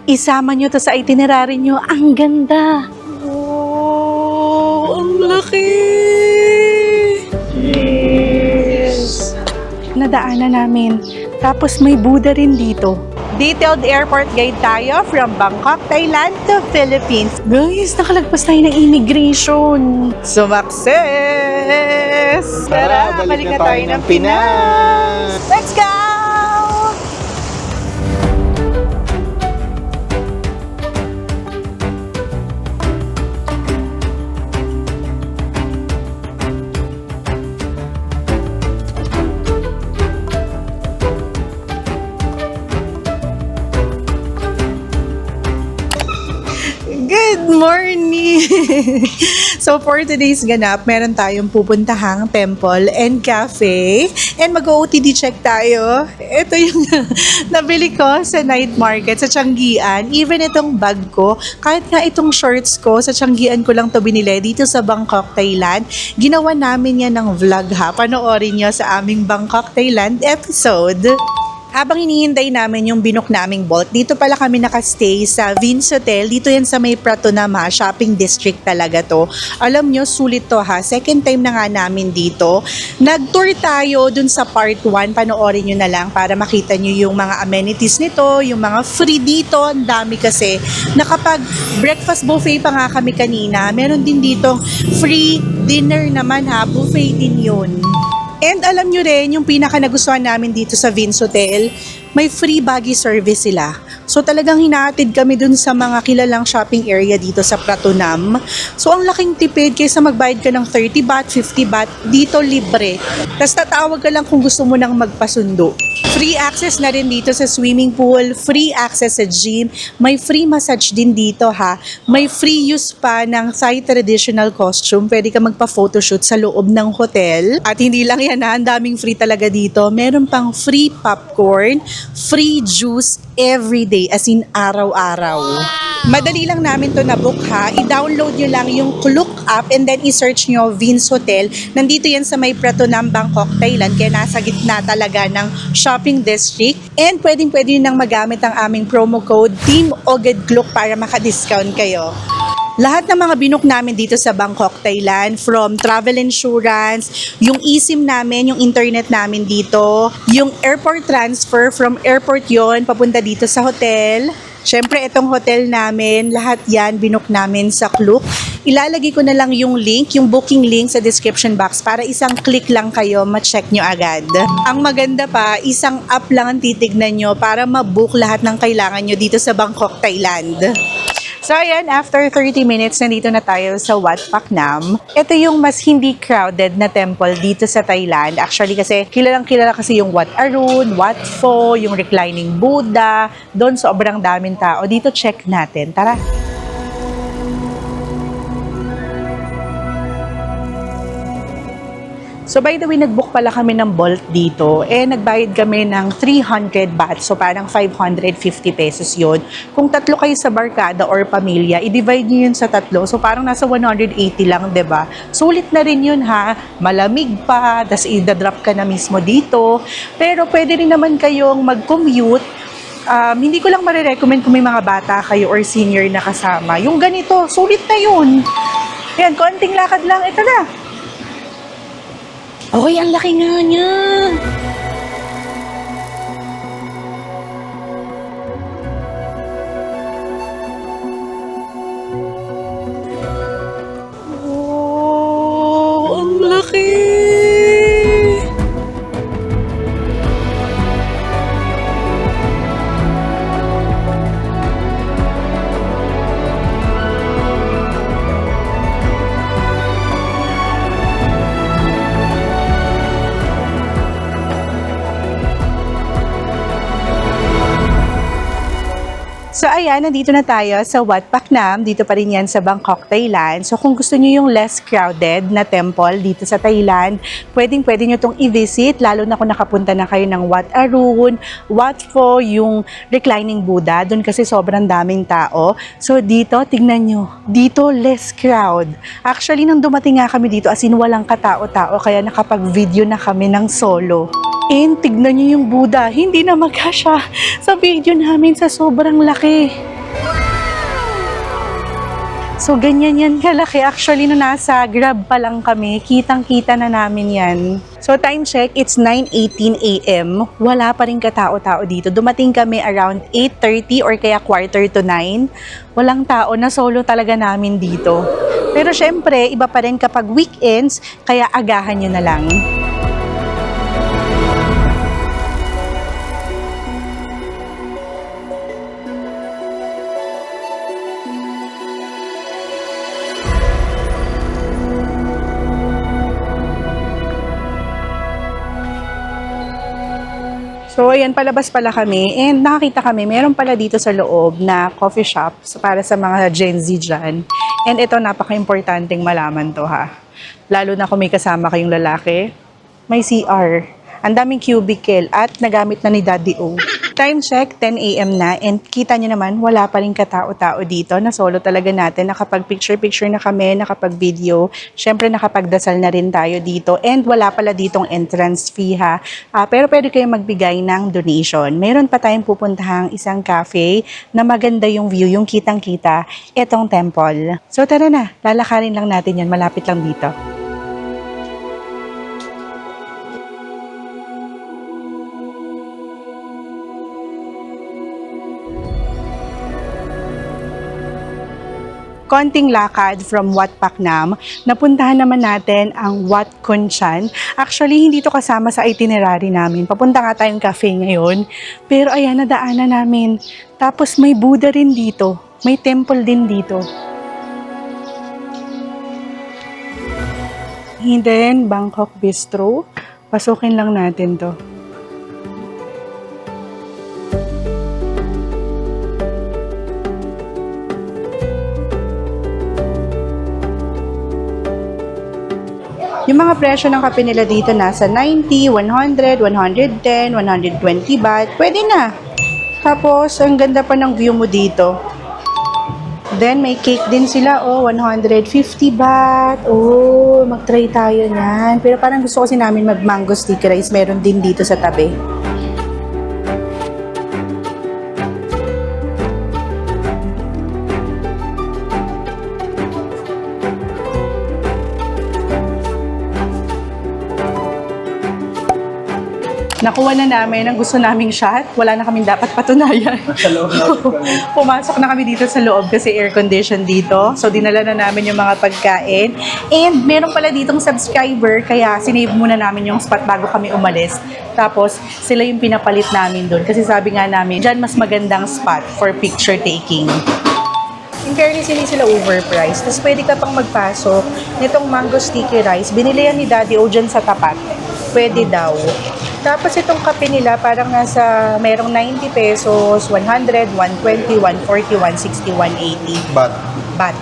Isama nyo to sa itinerary nyo. Ang ganda. Oh, ang laki! Yes! Nadaanan namin. Tapos may Buddha rin dito. Detailed airport guide tayo from Bangkok, Thailand to Philippines. Guys, nakalagpas tayo ng immigration. Sumakses! Tara, balik na tayo ng Pinas. Let's go! Good morning! So for today's ganap, meron tayong pupuntahang temple and cafe. And mag-OOTD check tayo. Ito yung nabili ko sa night market sa Changian. Even itong bag ko, kahit nga itong shorts ko, sa Changian ko lang to binili dito sa Bangkok, Thailand. Ginawa namin yan ng vlog ha. Panoorin nyo sa aming Bangkok, Thailand episode. Habang hinihintay namin yung binook naming Bolt, dito pala kami nakastay sa Vince Hotel. Dito yan sa may Pratunam ha, shopping district talaga to. Alam nyo, sulit to ha. Second time na nga namin dito. Nag-tour tayo dun sa part 1. Panoorin nyo na lang para makita nyo yung mga amenities nito, yung mga free dito. Ang dami kasi. Nakapag breakfast buffet pa nga kami kanina, meron din dito free dinner naman ha. Buffet din yun. And alam nyo rin, yung pinaka nagustuhan namin dito sa Vince Hotel, may free buggy service sila. So talagang hinahatid kami dun sa mga kilalang shopping area dito sa Pratunam. So ang laking tipid kaysa magbayad ka ng 30 baht, 50 baht, dito libre. Tapos tatawag ka lang kung gusto mo nang magpasundo. Free access na rin dito sa swimming pool, free access sa gym, may free massage din dito ha. May free use pa ng Thai traditional costume, pwede ka magpa-photoshoot sa loob ng hotel. At hindi lang yan ha, ang daming free talaga dito. Meron pang free popcorn, free juice every day, as in araw-araw. Madali lang namin to na-book ha. I-download nyo lang yung Klook app and then i-search nyo Vince Hotel. Nandito yan sa may Pratunam, Bangkok, Thailand. Kaya nasa gitna talaga ng shopping district. And pwedeng-pwede nang magamit ang aming promo code Team Oged Klook para maka-discount kayo. Lahat ng mga binook namin dito sa Bangkok, Thailand, from travel insurance, yung eSIM namin, yung internet namin dito, yung airport transfer, from airport yon papunta dito sa hotel. Syempre, itong hotel namin, lahat yan binook namin sa Klook. Ilalagay ko na lang yung link, yung booking link sa description box para isang click lang kayo, ma-check nyo agad. Ang maganda pa, isang app lang ang titignan nyo para ma-book lahat ng kailangan nyo dito sa Bangkok, Thailand. So ayan, after 30 minutes, nandito na tayo sa Wat Phaknam. Ito yung mas hindi crowded na temple dito sa Thailand. Actually kasi kilalang-kilala kasi yung Wat Arun, Wat Pho, yung reclining Buddha. Doon sobrang daming tao. Dito check natin. Tara! So by the way, nag-book pala kami ng Bolt dito. Nagbayad kami ng 300 baht. So parang 550 pesos yun. Kung tatlo kayo sa barkada or pamilya, i-divide nyo yun sa tatlo. So parang nasa 180 lang, 'di ba? Sulit na rin yun ha. Malamig pa, tas i-drop ka na mismo dito. Pero pwede rin naman kayong mag-commute. Hindi ko lang marirecommend kung may mga bata kayo or senior na kasama. Yung ganito, sulit na yun. Yan, konting lakad lang. Ito na. Okay, ang laki nga niya. Oh, ang laki! So ayan, nandito na tayo sa Wat Phaknam. Dito pa rin yan sa Bangkok, Thailand. So kung gusto nyo yung less crowded na temple dito sa Thailand, pwede nyo itong i-visit, lalo na kung nakapunta na kayo ng Wat Arun, Wat Pho, yung reclining Buddha. Doon kasi sobrang daming tao. So dito, tignan nyo, dito less crowd. Actually, nang dumating nga kami dito, as in walang katao-tao, kaya nakapag-video na kami ng solo. And tignan nyo yung Buddha, hindi na magkasya sa video namin sa sobrang laki. So, ganyan yan kalaki. Actually, no nasa Grab pa lang kami, kitang-kita na namin yan. So, time check, it's 9:18 a.m. Wala pa rin katao-tao dito. Dumating kami around 8:30 or kaya 8:45. Walang tao, na solo talaga namin dito. Pero syempre, iba pa rin kapag weekends, kaya agahan nyo na lang. So, ayan, palabas pala kami. And nakakita kami, meron pala dito sa loob na coffee shop para sa mga Gen Z dyan. And ito, napaka-importanting malaman to ha. Lalo na kung may kasama kayong lalaki. May CR. Ang daming cubicle at nagamit na ni Daddy O. Time check, 10 a.m. na, and kita nyo naman, wala pa rin katao-tao dito. Na solo talaga natin, nakapag-picture-picture na kami, nakapag-video. Siyempre, nakapagdasal na rin tayo dito. And wala pala ditong entrance fee ha. Pero pwede kayong magbigay ng donation. Meron pa tayong pupuntahang isang cafe na maganda yung view, yung kitang-kita, etong temple. So tara na, lalakarin lang natin yan, malapit lang dito. Konting lakad from Wat Paknam, napuntahan naman natin ang Wat Kunshan. Actually, hindi to kasama sa itinerary namin. Papunta nga tayong cafe ngayon. Pero ayan, nadaanan namin. Tapos may Buddha rin dito. May temple din dito. Hidden Bangkok Bistro. Pasukin lang natin to. Yung mga presyo ng kape nila dito nasa 90, 100, 110, 120 baht. Pwede na. Tapos, ang ganda pa ng view mo dito. Then, may cake din sila. 150 baht. Mag-try tayo niyan. Pero parang gusto kasi namin mag-mango sticky rice. Meron din dito sa tabi. Nakuha na namin ang gusto naming shot. Wala na kaming dapat patunayan. Pumasok na kami dito sa loob kasi air condition dito. So, dinala na namin yung mga pagkain. And meron pala ditong subscriber, kaya sinave muna namin yung spot bago kami umalis. Tapos, sila yung pinapalit namin doon. Kasi sabi nga namin, dyan mas magandang spot for picture taking. In fairness, hindi sila overpriced. Tapos pwede ka pang magpasok nitong mango sticky rice. Binili yan ni Daddy O dyan sa tapat. Pwede daw. Tapos itong kape nila parang nasa merong 90 pesos, 100, 120, 140, 160, 180. Baht.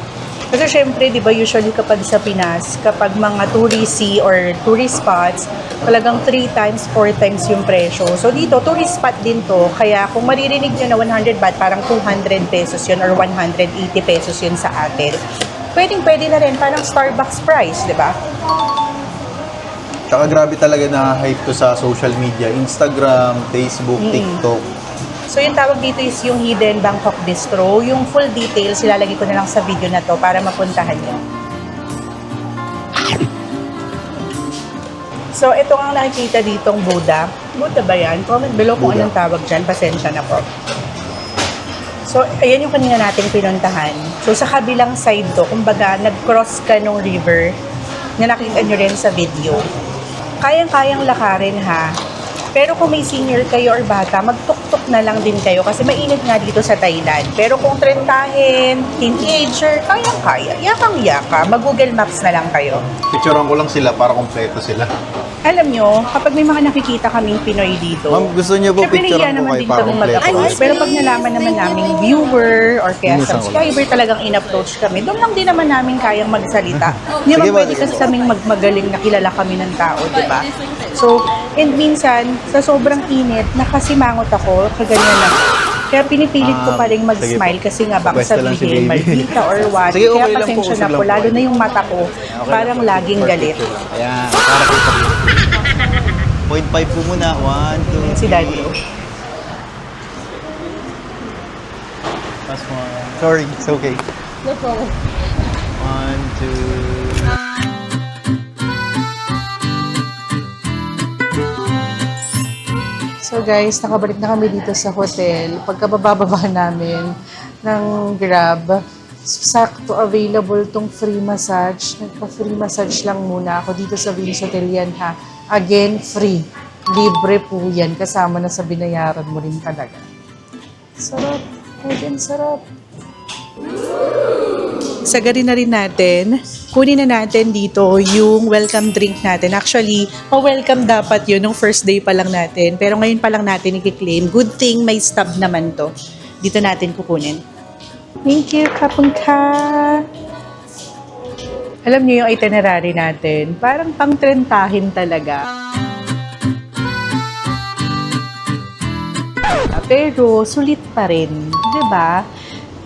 Kasi syempre, di ba usually kapag sa Pinas, kapag mga touristy or tourist spots, talagang 3 times, 4 times yung presyo. So dito, tourist spot din to. Kaya kung maririnig nyo na 100 baht, parang 200 pesos yun or 180 pesos yun sa atin. Pwede na rin, parang Starbucks price, di ba? Tsaka grabe talaga na hype to sa social media. Instagram, Facebook, TikTok. So yung tawag dito is yung Hidden Bangkok Bistro. Yung full details, ilalagay ko na lang sa video na to para mapuntahan nyo. So ito ang nakikita ditong Buddha. Buddha ba yan? Comment below kung anong tawag dyan. Pasensya na po. So ayan yung kanina nating pinuntahan. So sa kabilang side to, kumbaga nag-cross ka nung river na nakita nyo rin sa video. Kayang-kayang lakarin ha. Pero kung may senior kayo or bata, magtuktok na lang din kayo kasi mainit nga dito sa Thailand. Pero kung trentahin, teenager, kayang-kaya. Yakang-yaka. Mag-Google Maps na lang kayo. Picturean ko lang sila para kompleto sila. Alam nyo, kapag may mga nakikita kaming Pinoy dito, Ma'am, gusto niyo po picturean ko kayo para kompleto? Pero pag nalaman naman naming viewer or kaya subscriber talagang in-approach kami, doon lang din naman namin kayang magsalita. Hindi naman pwede kasi kaming magmagaling na kilala kami ng tao, di ba? So, and minsan, sa sobrang init, nakasimangot ako, kaganyan lang. Kaya pinipilit ko pa rin mag-smile kasi nga baka sabihin, maldita or what. Sige, okay Kaya lang po, pasensya na po, lalo na yung mata ko, parang laging galit. Ayan, para kita. 0.5 po muna. 1, 2, Si Daddy. Sorry, it's okay. No problem. 1, 2. So guys, nakabalik na kami dito sa hotel. Pagkabababa namin ng Grab, sakto available tong free massage. Nagpa-free massage lang muna ako dito sa Venus Hotel yan ha. Again, free. Libre po yan. Kasama na sa binayaran mo rin talaga. Sarap. Again, sarap. Sagarin na rin natin. Kunin na natin dito yung welcome drink natin. Actually, welcome dapat yun nung first day pa lang natin. Pero ngayon pa lang natin i-claim. Good thing may stub naman to. Dito natin kukunin. Thank you, Kapungka. Alam niyo yung itinerary natin, parang pang-trentahin talaga. Pero sulit pa rin, 'di ba?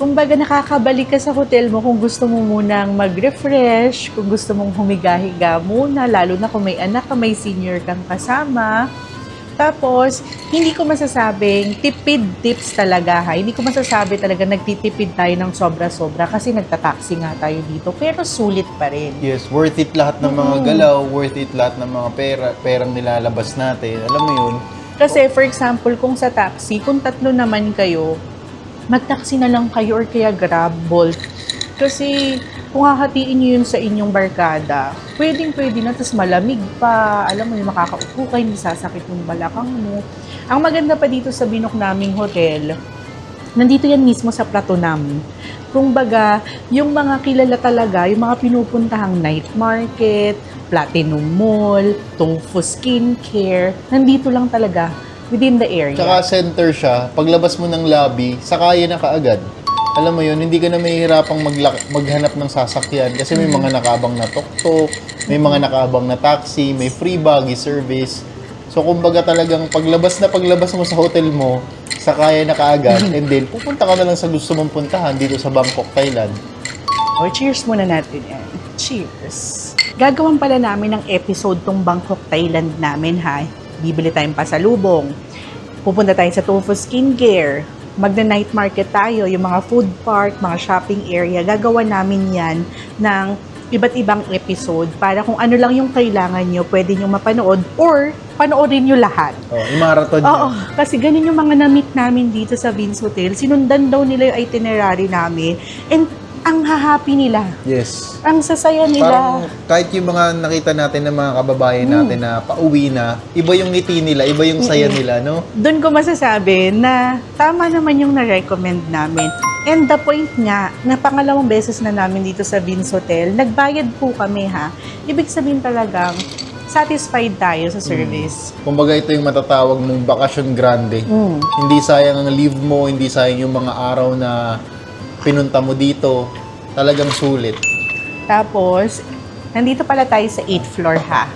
Kumbaga nakakabalik ka sa hotel mo kung gusto mo munang mag-refresh, kung gusto mong humiga-higa muna, lalo na kung may anak ka, may senior kang kasama. Tapos, hindi ko masasabing tipid tips talaga ha. Hindi ko masasabi talaga nagtitipid tayo ng sobra-sobra kasi nagtataksi nga tayo dito. Pero sulit pa rin. Yes, worth it lahat ng mga galaw, worth it lahat ng mga perang nilalabas natin. Alam mo yun? Kasi for example, kung sa taxi, kung 3 naman kayo, mag-taxi na lang kayo or kaya Grab, Bolt. Kasi kung hahatiin nyo yun sa inyong barkada, pwedeng-pwede na, tapos malamig pa, alam mo yung makakaupo kayo, hindi sasakit yung balakang mo. Ang maganda pa dito sa binok naming hotel, nandito yan mismo sa Platinum. Kumbaga, yung mga kilala talaga, yung mga pinupuntahang night market, Platinum Mall, Tofu Skincare, nandito lang talaga, within the area. Tsaka center siya, paglabas mo ng lobby, sakaya na kaagad. Alam mo yun, hindi ka na mahihirapang maghanap ng sasakyan kasi may mga nakaabang na tuk-tuk, may mga nakaabang na taxi, may free buggy service. So, kumbaga talagang paglabas mo sa hotel mo, sakaya na kaagad, and then pupunta ka na lang sa gusto mong puntahan dito sa Bangkok, Thailand. O, cheers muna natin yan. Cheers! Gagawan pala namin ng episode tong Bangkok, Thailand namin ha. Bibili tayong pasalubong. Pupunta tayo sa Tofu Skincare. Magna-night market tayo, yung mga food park, mga shopping area. Gagawa namin yan ng iba't ibang episode para kung ano lang yung kailangan nyo, pwede nyo mapanood or panoorin nyo lahat. Oh, i-marathon Oo, niya. kasi ganun yung mga na-meet namin dito sa Vince Hotel. Sinundan daw nila yung itinerary namin. And ang hahappy nila. Yes. Ang sasaya nila. Parang kahit yung mga nakita natin ng mga kababayan natin na pauwi na, iba yung ngiti nila, iba yung saya nila, no? Doon ko masasabi na tama naman yung na-recommend namin. And the point nga, na pangalawang beses na namin dito sa Vince Hotel, nagbayad po kami ha. Ibig sabihin talagang satisfied tayo sa service. Kumbaga ito yung matatawag mong bakasyon grande. Hindi sayang ang leave mo, hindi sayang yung mga araw na pinunta mo dito. Talagang sulit. Tapos, nandito pala tayo sa 8th floor ha.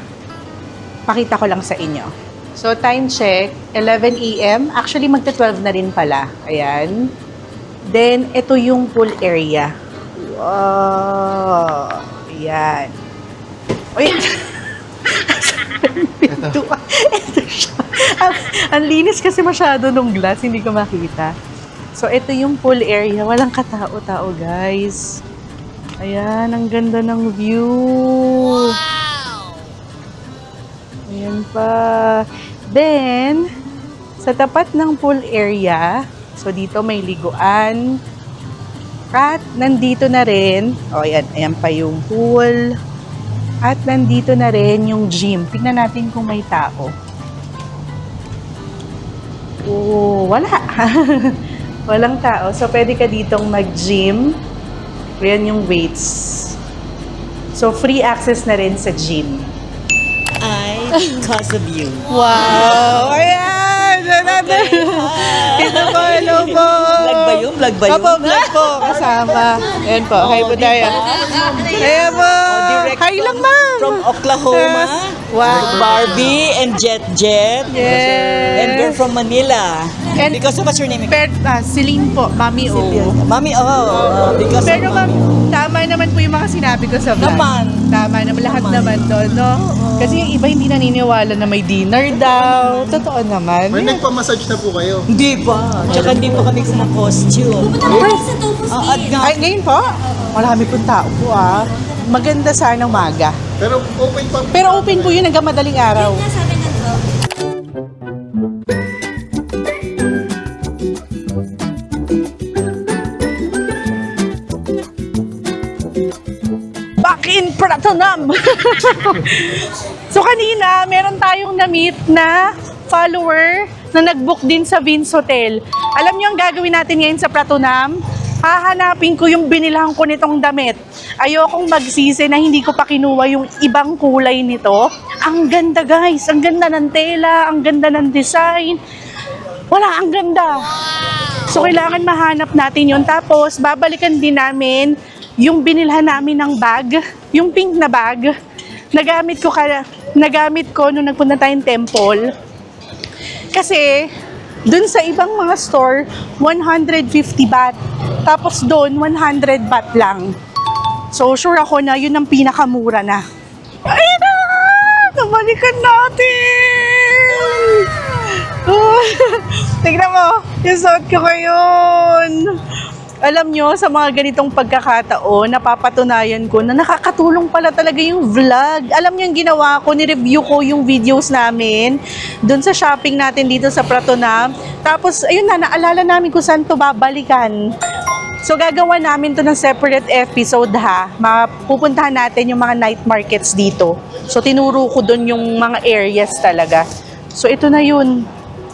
Pakita ko lang sa inyo. So, time check, 11 a.m. Actually, magta-12 na rin pala. Ayan. Then, ito yung pool area. Wow! Ayan. Uy! Ito siya. Ang linis kasi masyado nung glass, hindi ko makita. So, ito yung pool area. Walang katao-tao, guys. Ayan, ang ganda ng view. Wow! Ayan pa. Then, sa tapat ng pool area, so dito may liguan. At nandito na rin, ayan pa yung pool. At nandito na rin yung gym. Tingnan natin kung may tao. Oh, wala. Walang tao. So, pwede ka ditong mag-gym. Ayan yung weights. So, free access na rin sa gym. Because of you. Wow! Ayan! Ito po, hello po! Vlog ba yun? Vlog ba yun? Opo, vlog po. Kasama. Ayan po, hi po tayo. Ayan po! direct Hi lang, ma'am! From Oklahoma. Wow! Barbie and Jet. Yes! And we're from Manila. And- because of what's your name again? Celine po, Mami O. Mami, because Pero of ma'am, Mami. tama naman po yung mga sinabi ko sa vlog. Naman. Tama naman, lahat naman doon, no? Kasi yung iba hindi naniniwala na may dinner daw. Totoo naman. May nagpamassage na po kayo. Hindi pa. Tsaka hindi pa kami sa costume. Pumunta ko sa Tofu At Skin. nga, Ay, ngayon po? Marami pong tao po Maganda sana umaga. Pero open pa. Pero open po yun hanggang madaling araw. Back in Pratunam! So kanina, meron tayong na-meet na follower na nag-book din sa Vince Hotel. Alam niyo ang gagawin natin ngayon sa Pratunam? Hahanapin ko yung binilhan ko nitong damit. Ayokong magsisi na hindi ko pa kinuha yung ibang kulay nito. Ang ganda guys, ang ganda ng tela, ang ganda ng design. Wala, ang ganda. So kailangan mahanap natin yun. Tapos babalikan din namin yung binilhan namin ng bag, yung pink na bag. Nagamit ko nung nagpunta tayong temple. Kasi dun sa ibang mga store, 150 baht. Tapos doon, 100 baht lang. So, sure ako na yun ang pinakamura na. Ayun na! Nabalikan natin! Tignan mo, yung suot ko ngayon. Alam nyo, sa mga ganitong pagkakataon, napapatunayan ko na nakakatulong pala talaga yung vlog. Alam nyo yung ginawa ko, ni-review ko yung videos namin doon sa shopping natin dito sa Pratunam. Tapos, ayun na, naalala namin kung saan to babalikan. So, gagawa namin to ng separate episode Pupuntahan natin yung mga night markets dito. So, tinuro ko doon yung mga areas talaga. So, ito na yun.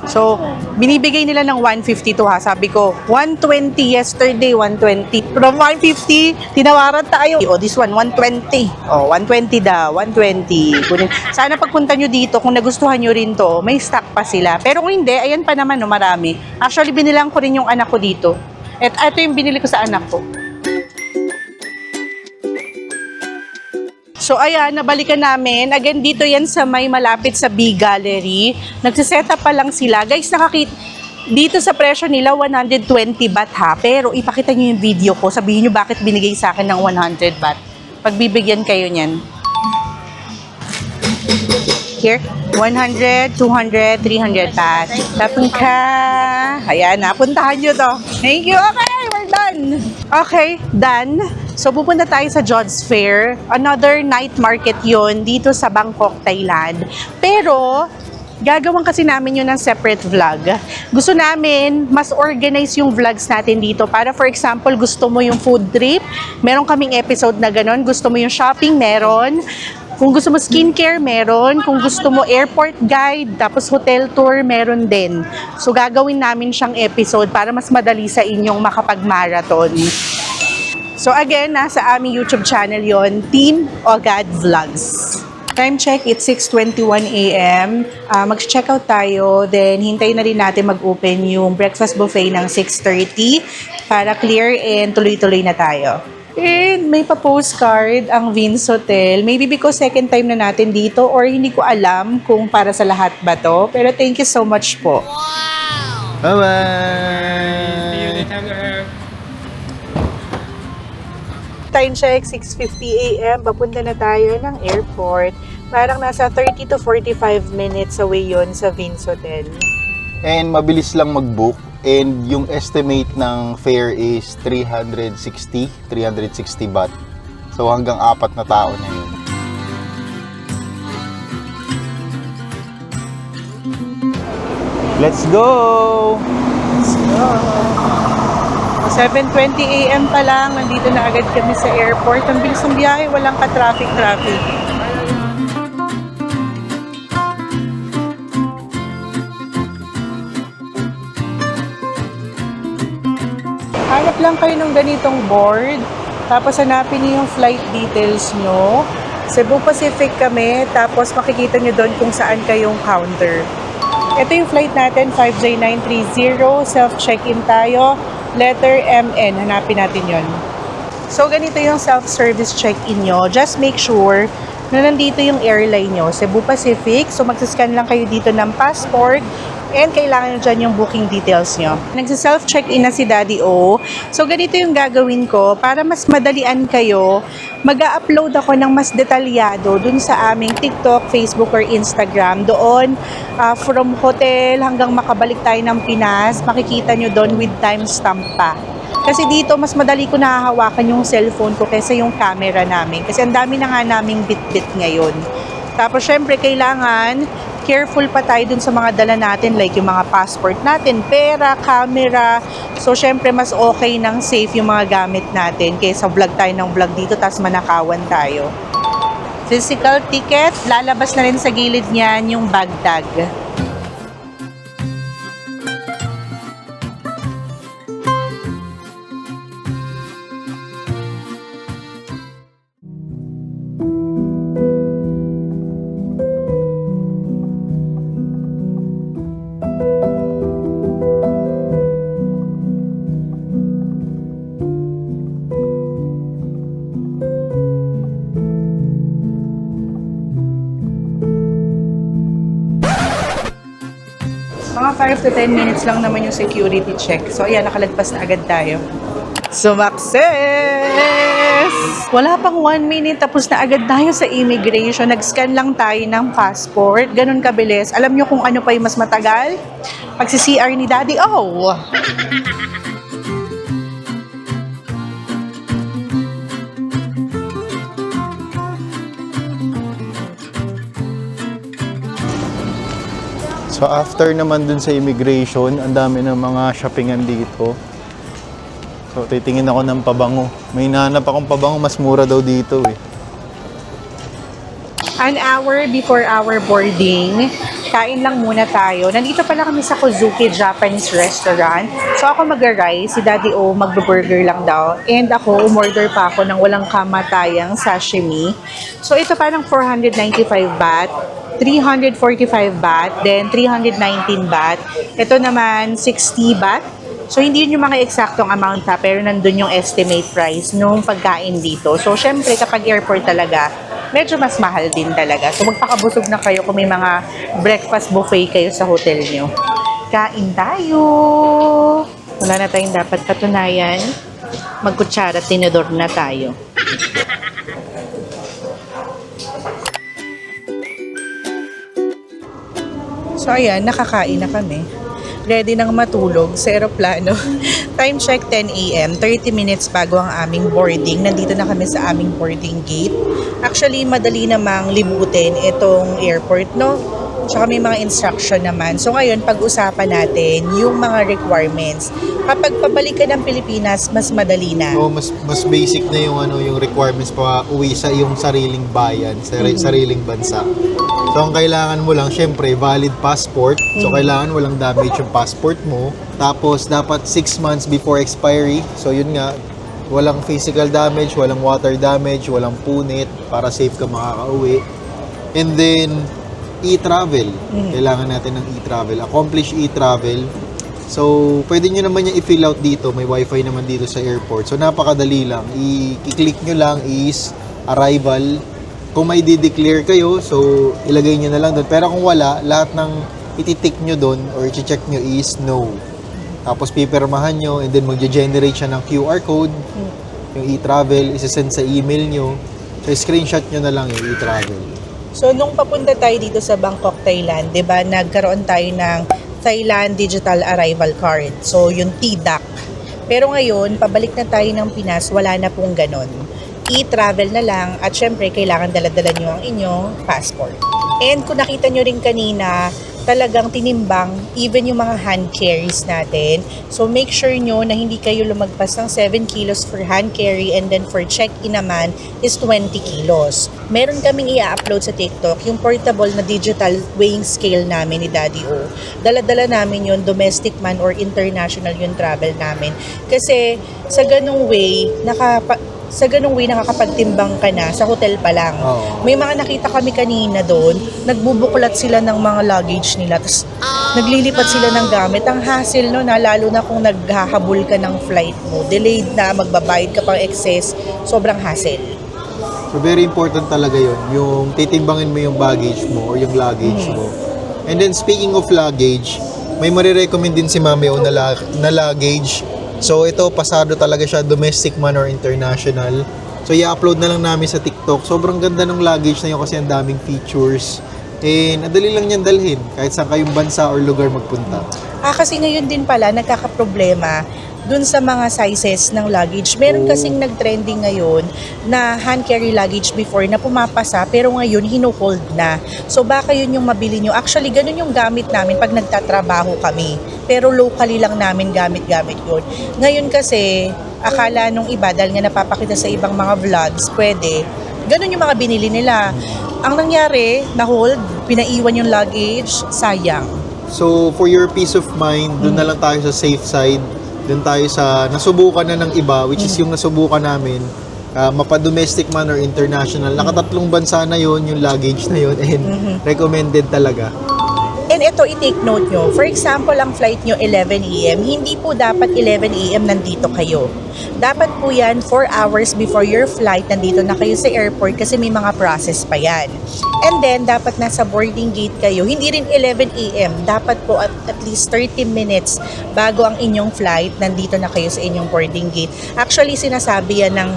So, binibigay nila ng 150 to Sabi ko, 120 yesterday, 120. From 150, tinawaran tayo. This one, 120. 120 120. Sana pagpunta nyo dito, kung nagustuhan nyo rin to, may stock pa sila. Pero kung hindi, ayan pa naman, marami. Actually, binilang ko rin yung anak ko dito. At ito yung binili ko sa anak ko. So ayan, nabalikan namin. Again, dito yan sa may malapit sa B Gallery. Nagsiset up pa lang sila. Guys, dito sa presyo nila, 120 baht Pero ipakita nyo yung video ko. Sabihin nyo bakit binigay sa akin ng 100 baht. Pagbibigyan kayo niyan. Here, 100, 200, 300 baht. Tapos ka. Ayan, napuntahan nyo to. Thank you. Okay, we're done. Okay, done. So, pupunta tayo sa John's Fair. Another night market yon dito sa Bangkok, Thailand. Pero, gagawin kasi namin yun ng separate vlog. Gusto namin mas organize yung vlogs natin dito. Para for example, gusto mo yung food trip, meron kaming episode na ganon. Gusto mo yung shopping, meron. Kung gusto mo skincare, meron. Kung gusto mo airport guide, tapos hotel tour, meron din. So, gagawin namin siyang episode para mas madali sa inyong makapag-marathon. So, again, nasa aming YouTube channel yon, Team Ogad Vlogs. Time check, it's 6:21 a.m. Mag-check out tayo, then hintayin na rin natin mag-open yung breakfast buffet ng 6:30 para clear and tuloy-tuloy na tayo. And may pa-postcard ang Vince Hotel. Maybe because second time na natin dito or hindi ko alam kung para sa lahat ba to. Pero thank you so much po. Wow! Bye-bye! Time check, 6:50 a.m. Papunta na tayo ng airport. Parang nasa 30 to 45 minutes away yon sa Vince Hotel. And mabilis lang mag-book. And yung estimate ng fare is 360 baht. So hanggang 4 na tao na yun. Let's go! Let's go! 7:20 a.m. pa lang, nandito na agad kami sa airport. Ang bilis ng biyahe, walang ka-traffic. Hanap lang kayo ng ganitong board, tapos hanapin niyo yung flight details nyo. Cebu Pacific kami, tapos makikita nyo doon kung saan kayong counter. Ito yung flight natin, 5J930, self-check-in tayo, letter MN, hanapin natin yon. So, ganito yung self-service check-in nyo. Just make sure na nandito yung airline nyo, Cebu Pacific. So, magsascan lang kayo dito ng passport and kailangan nyo dyan yung booking details nyo. Nagsa-self-check-in na si Daddy O. So, ganito yung gagawin ko. Para mas madalian kayo, mag-a-upload ako ng mas detalyado dun sa aming TikTok, Facebook, or Instagram. Doon, from hotel hanggang makabalik tayo ng Pinas, makikita nyo doon with timestamp pa. Kasi dito, mas madali ko nahahawakan yung cellphone ko kaysa yung camera namin. Kasi ang dami na nga naming bit-bit ngayon. Tapos, syempre, kailangan careful pa tayo dun sa mga dala natin, like yung mga passport natin, pera, camera. So, syempre, mas okay nang safe yung mga gamit natin kaysa vlog tayo ng vlog dito, tapos manakawan tayo. Physical ticket, lalabas na rin sa gilid niyan yung bag tag. Mga 5 to 10 minutes lang naman yung security check. So, ayan, nakalagpas na agad tayo. Success! Wala pang 1 minute, tapos na agad tayo sa immigration. Nag-scan lang tayo ng passport. Ganun kabilis. Alam nyo kung ano pa yung mas matagal? Pagsi-CR ni Daddy. Oh! So after naman dun sa immigration, ang dami ng mga shoppingan dito. So titingin ako ng pabango. May nahanap akong pabango, mas mura daw dito eh. An hour before our boarding, kain lang muna tayo. Nandito pala kami sa Kozuki Japanese Restaurant. So ako mag-rice, si Daddy O mag-burger lang daw. And ako, umorder pa ako ng walang kamatayang sashimi. So ito parang 495 baht. 345 baht, then 319 baht. Ito naman, 60 baht. So, hindi yun yung mga eksaktong amount ha, pero nandun yung estimate price nung pagkain dito. So, syempre, kapag airport talaga, medyo mas mahal din talaga. So, magpakabusog na kayo kung may mga breakfast buffet kayo sa hotel nyo. Kain tayo! Wala na tayong dapat patunayan. Magkutsara, tinidor na tayo. So ayan, nakakain na kami. Ready nang matulog sa eroplano. Time check 10 a.m. 30 minutes bago ang aming boarding. Nandito na kami sa aming boarding gate. Actually, madali namang libutin itong airport, no? Tsaka may mga instruction naman. So ngayon, pag-usapan natin yung mga requirements. Kapag pabalik ka ng Pilipinas, mas madali na. So mas basic na yung yung requirements pa uwi sa iyong sariling bayan, sariling bansa. So ang kailangan mo lang syempre valid passport. So kailangan walang damage yung passport mo. Tapos dapat 6 months before expiry. So yun nga, walang physical damage, walang water damage, walang punit para safe ka makakauwi. And then e-travel. Kailangan natin ng e-travel. Accomplish e-travel. So, pwede nyo naman yung i-fill out dito. May wifi naman dito sa airport. So, napakadali lang. I-click nyo lang is arrival. Kung may di-declare kayo, so, ilagay nyo na lang doon. Pero kung wala, lahat ng iti-tick nyo doon or i-check nyo is no. Tapos, pipirmahan nyo and then magge-generate siya ng QR code. Yung e-travel, isa-send sa email nyo. So, screenshot nyo na lang yung e-travel. So, nung papunta tayo dito sa Bangkok, Thailand, di ba, nagkaroon tayo ng Thailand Digital Arrival Card. So, yung TDAC. Pero ngayon, pabalik na tayo ng Pinas, wala na pong ganon. E-travel na lang at syempre, kailangan dala-dala nyo ang inyong passport. And kung nakita nyo rin kanina, talagang tinimbang even yung mga hand carries natin. So make sure nyo na hindi kayo lumagpas ng 7 kilos for hand carry and then for check-in naman is 20 kilos. Meron kaming i-upload sa TikTok yung portable na digital weighing scale namin ni Daddy O. Dala-dala namin yun, domestic man or international yung travel namin. Kasi sa ganung way, nakakapagtimbang ka na sa hotel pa lang. May mga nakita kami kanina doon, nagbubuklat sila ng mga luggage nila, tapos naglilipat sila ng gamit. Ang hassle no, na lalo na kung naghahabol ka ng flight mo, delayed na, magbabayad ka pang excess, sobrang hassle. So very important talaga yun, yung titimbangin mo yung baggage mo or yung luggage mo. And then speaking of luggage, may marirecommend din si Mami O na luggage. So ito, pasado talaga siya, domestic man or international. So i-upload na lang namin sa TikTok. Sobrang ganda ng luggage na yun kasi ang daming features. And madali lang niyan dalhin kahit saan kayong bansa or lugar magpunta. Kasi ngayon din pala, nagkakaproblema. dun sa mga sizes ng luggage. Meron kasing nag-trending ngayon na hand carry luggage before na pumapasa pero ngayon hino-hold na. So baka yun yung mabili nyo. Actually, ganun yung gamit namin pag nagtatrabaho kami. Pero locally lang namin gamit-gamit yun. Ngayon kasi, akala nung iba dahil nga napapakita sa ibang mga vlogs, pwede. Ganun yung mga binili nila. Ang nangyari, na-hold, pinaiwan yung luggage, sayang. So, for your peace of mind, doon na lang tayo sa safe side. Doon tayo sa nasubukan na ng iba, which is yung nasubukan namin, mapa-domestic man or international. Nakatatlong bansa na yon yung luggage na yon and recommended talaga. And ito, i-take note nyo. For example, ang flight nyo 11 a.m., hindi po dapat 11 a.m. nandito kayo. Dapat po yan 4 hours before your flight, nandito na kayo sa airport kasi may mga process pa yan. And then, dapat nasa boarding gate kayo. Hindi rin 11 a.m. Dapat po at least 30 minutes bago ang inyong flight, nandito na kayo sa inyong boarding gate. Actually, sinasabi yan ng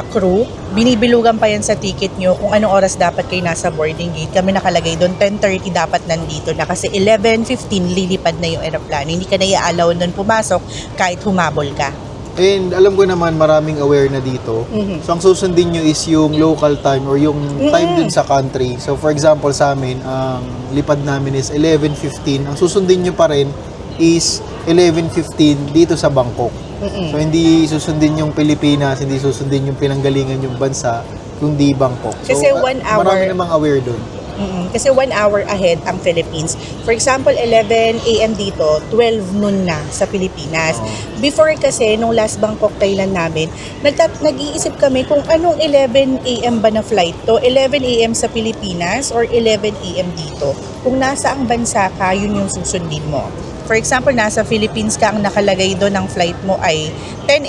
crew. Binibilugan pa yan sa ticket nyo kung anong oras dapat kayo nasa boarding gate. Kami nakalagay doon, 10:30 dapat nandito na kasi 11:15 lilipad na yung aeroplano. Hindi ka na i-allow doon pumasok kahit humabol ka. And alam ko naman maraming aware na dito. So ang susundin nyo is yung local time or yung time dun sa country. So for example sa amin, ang lipad namin is 11:15. Ang susundin nyo pa rin is 11:15 dito sa Bangkok. So hindi susundin yung Pilipinas, hindi susundin yung pinanggalingan yung bansa, kundi Bangkok. So, Kasi 1 hour. Marami namang aware dun. Kasi 1 hour ahead ang Philippines. For example, 11 a.m. dito, 12 noon na sa Pilipinas. Before kasi, nung last Bangkok, Thailand namin, nag-iisip kami kung anong 11 a.m. ba na flight to? 11 a.m. sa Pilipinas or 11 a.m. dito? Kung nasa ang bansa ka, yun yung susundin mo. For example, nasa Philippines ka, ang nakalagay doon ng flight mo ay 10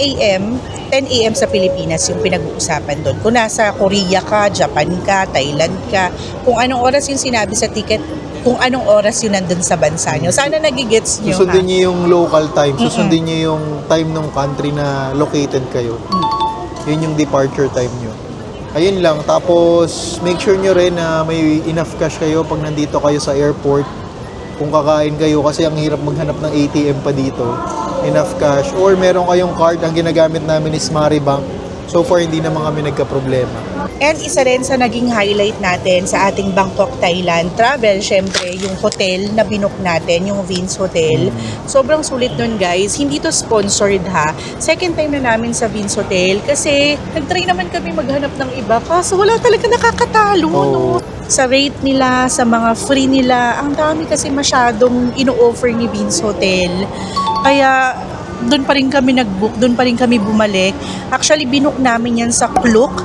a.m. sa Pilipinas yung pinag-uusapan doon. Kung nasa Korea ka, Japan ka, Thailand ka, kung anong oras yung sinabi sa ticket, kung anong oras yun nandun sa bansa nyo. Sana nagigets nyo, Susundin ha? nyo yung local time. Susundin nyo yung time ng country na located kayo. Yun yung departure time nyo. Ayun lang. Tapos, make sure nyo rin na may enough cash kayo pag nandito kayo sa airport. Kung kakain kayo, kasi ang hirap maghanap ng ATM pa dito. Enough cash. Or meron kayong card, ang ginagamit namin is Maribank. So far, hindi naman kami nagka-problema. And isa rin sa naging highlight natin sa ating Bangkok, Thailand travel, syempre, yung hotel na binook natin, yung Vince Hotel. Sobrang sulit nun, guys. Hindi to sponsored, ha. Second time na namin sa Vince Hotel kasi nag-try naman kami maghanap ng iba kaso wala talaga nakakatalo, no? Sa rate nila, sa mga free nila, ang dami kasi masyadong ino-offer ni Vince Hotel. Kaya doon pa rin kami nag-book, doon pa rin kami bumalik. Actually, binook namin yan sa Klook.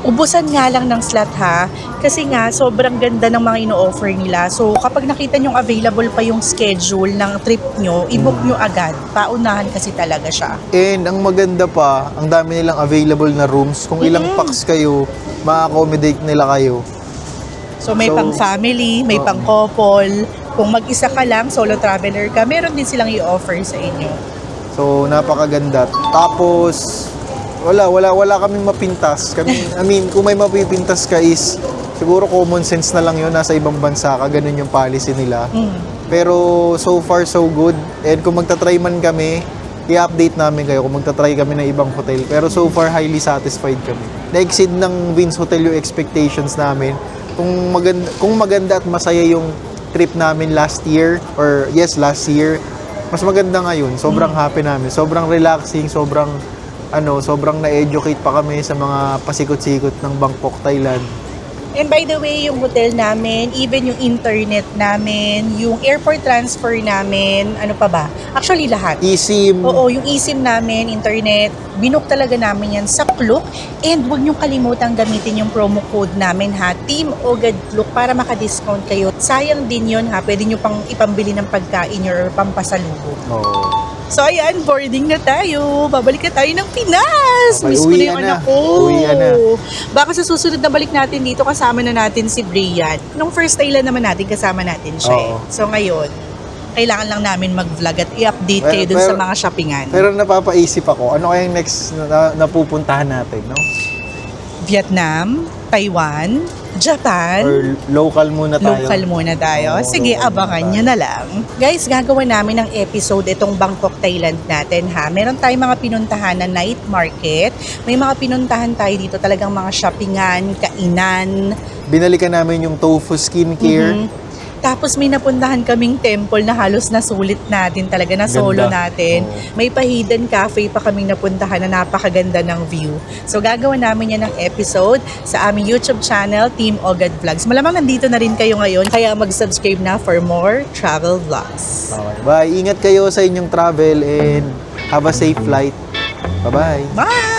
Ubusan nga lang ng slot, ha. Kasi nga, sobrang ganda ng mga ino-offer nila. So, kapag nakita nyo available pa yung schedule ng trip nyo, i-book nyo agad. Paunahan kasi talaga siya. And ang maganda pa, ang dami nilang available na rooms. Kung ilang packs kayo, ma-accommodate nila kayo. So, may So, pang family, may pang couple. Kung mag-isa ka lang, solo traveler ka, meron din silang i-offer sa inyo. So, napakaganda. Tapos, wala kaming mapintas. Kung may mapipintas ka is, siguro common sense na lang yun, nasa ibang bansa ka, ganun yung policy nila. Pero, so far, so good. And kung magta-try man kami, i-update namin kayo kung magta-try kami ng ibang hotel. Pero so far, highly satisfied kami. Na-exceed ng Vince Hotel yung expectations namin. Kung maganda at masaya yung trip namin last year, last year, mas maganda ngayon. Sobrang happy namin. Sobrang relaxing, sobrang na-educate pa kami sa mga pasikot-sikot ng Bangkok, Thailand. And by the way, yung hotel namin, even yung internet namin, yung airport transfer namin, ano pa ba? Actually, lahat. eSIM. Oo, yung eSIM namin, internet, binook talaga namin yan sa Klook. And huwag niyong kalimutan gamitin yung promo code namin, ha, Team Ogad Klook, para maka-discount kayo. Sayang din yun, ha, pwede niyo pang ipambili ng pagkain or pampasalubong. Oh. So ayan, boarding na tayo. Babalik na tayo ng Pinas. Okay, Miss ko na uwian yung na. anak ko. Uwian na. Baka sa susunod na balik natin dito, kasama na natin si Brian. Nung first Thailand naman natin, kasama natin siya. Oo. So ngayon, kailangan lang namin mag-vlog at i-update kayo dun sa mga shoppingan. Pero napapaisip ako, ano kayang next na napupuntahan natin, no? Vietnam, Taiwan, Japan. Or local muna tayo? Local muna tayo. Oo, Sige, local abangan muna nyo na lang. Guys, gagawa namin ng episode itong Bangkok, Thailand natin ha. Meron tayong mga pinuntahan na night market. May mga pinuntahan tayo dito talagang mga shoppingan, kainan. Binalikan namin yung tofu skincare. Tapos may napuntahan kaming temple na halos nasulit natin talaga, na solo Ganda. natin. Oo. May pa-hidden cafe pa kaming napuntahan na napakaganda ng view. So gagawa namin yan ng episode sa aming YouTube channel, Team Ogad Vlogs. Malamang nandito na rin kayo ngayon, kaya mag-subscribe na for more travel vlogs. Okay. Bye. Ingat kayo sa inyong travel and have a safe flight. Bye-bye. Bye!